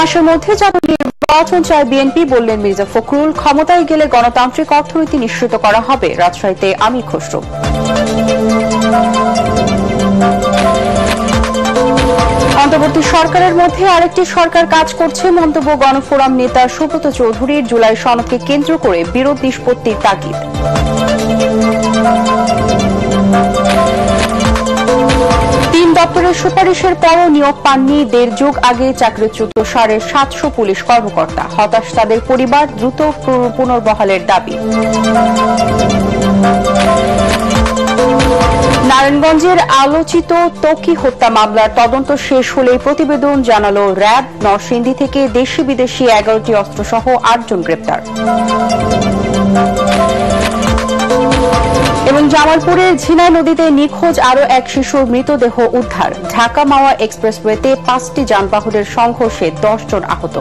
মাসের মধ্যে জাতীয় নির্বাচন চায় বিএনপি, বললেন মির্জা ফখরুল। ক্ষমতায় গেলে গণতান্ত্রিক অর্থনীতি নিশ্চিত করা হবে, রাজশাহীতে আমির খসরু। অন্তর্বর্তী সরকারের মধ্যে আরেকটি সরকার কাজ করছে, মন্তব্য গণফোরাম নেতা সুব্রত চৌধুরীর। জুলাই সনদকে কেন্দ্র করে বিরোধ নিষ্পত্তির তাগিদ। তিন দপ্তরের সুপারিশের পরও নিয়োগ পাননি। দেড় যুগ আগে চাকরিচ্যুত 750 পুলিশ কর্মকর্তা। হতাশ তাদের পরিবার, দ্রুত পুনর্বহালের দাবি। নারায়ণগঞ্জের আলোচিত ত্বকী হত্যা মামলার তদন্ত শেষ হলেই প্রতিবেদন জানালো র্যাব। নরসিংদী থেকে দেশি বিদেশি 11টি অস্ত্রসহ 8 জন গ্রেপ্তার। এবং জামালপুরের ঝিনাই নদীতে নিখোঁজ আরো এক শিশুর মৃতদেহ উদ্ধার। ঢাকা মাওয়া এক্সপ্রেসওয়েতে 5টি যানবাহনের সংঘর্ষে 10 জন আহত।